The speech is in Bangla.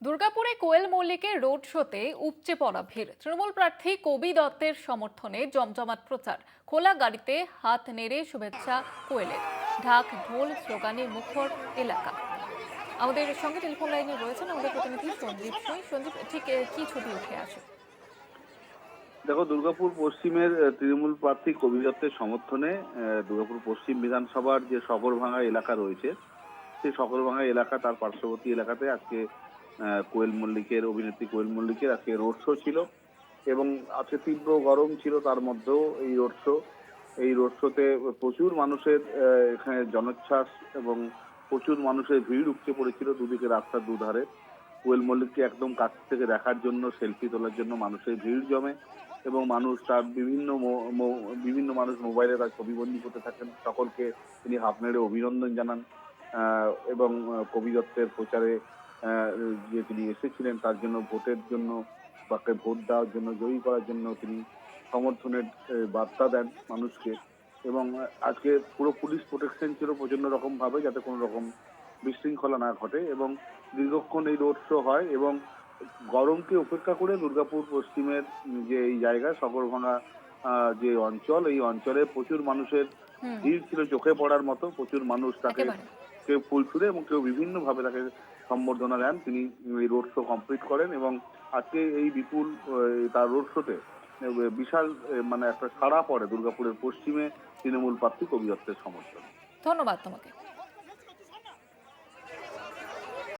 দুর্গাপুরে কোয়েল মল্লিকের রোড শোতে উপচে পড়া ভিড়। তৃণমূল প্রার্থী কবি দত্তের সমর্থনে জমজমাট প্রচার। খোলা গাড়িতে হাত নেড়ে শুভেচ্ছা কোয়েলের। ঢাক ঢোল স্লোগানে মুখর এলাকা। আমাদের সঙ্গে টেলিফোন লাইনে রয়েছেন আমাদের প্রতিনিধি সঞ্জীব সুই। সঞ্জীব, ঠিক কি ছবি উঠে আসে? দেখো, দুর্গাপুর পশ্চিমের তৃণমূল প্রার্থী কবি দত্তের সমর্থনে দুর্গাপুর পশ্চিম বিধানসভার যে শগরভাঙা এলাকা রয়েছে, সেই শগরভাঙা এলাকা তার পার্শ্ববর্তী এলাকাতে আজকে কোয়েল মল্লিকের, অভিনেত্রী কোয়েল মল্লিকের আজকে রোড শো ছিল। এবং আজকে তীব্র গরম ছিল, তার মধ্যেও এই রোড শোতে প্রচুর মানুষের এখানে জনোচ্ছ্বাস এবং প্রচুর মানুষের ভিড় উপচে পড়েছিল দুদিকে, রাস্তার দুধারে। কোয়েল মল্লিককে একদম কাছ থেকে দেখার জন্য, সেলফি তোলার জন্য মানুষের ভিড় জমে এবং মানুষ তার বিভিন্ন মানুষ মোবাইলে তার ছবিবন্দি করতে থাকেন। সকলকে তিনি হাত নেড়ে অভিনন্দন জানান এবং কবি দত্তের প্রচারে আহ, যে তিনি এসেছিলেন তার জন্য, ভোটের জন্য, তাকে ভোট দেওয়ার জন্য, জয়ী করার জন্য তিনি সমর্থনের বার্তা দেন মানুষকে। এবং আজকে পুরো পুলিশ প্রোটেকশন ছিল প্রচন্ড রকম ভাবে, যাতে কোনো রকম বিশৃঙ্খলা না ঘটে। এবং দীর্ঘক্ষণ এই রোড শো হয় এবং গরমকে উপেক্ষা করে দুর্গাপুর পশ্চিমের যে এই জায়গা শগরভাঙা যে অঞ্চল, এই অঞ্চলে প্রচুর মানুষের হুম। ভিড় ছিল চোখে পড়ার মতো। প্রচুর মানুষ তাকে, একেবারে। কেউ ফুল ছুঁড়ে এবং কেউ বিভিন্ন ভাবে তাকে সম্বর্ধনা দেন। তিনি এই রোড শো কমপ্লিট করেন এবং আজকে এই বিপুল তার রোড শোতে বিশাল মানে একটা সাড়া পড়ে দুর্গাপুরের পশ্চিমে তৃণমূল প্রার্থী কবি দত্তের সমর্থনে। ধন্যবাদ তোমাকে।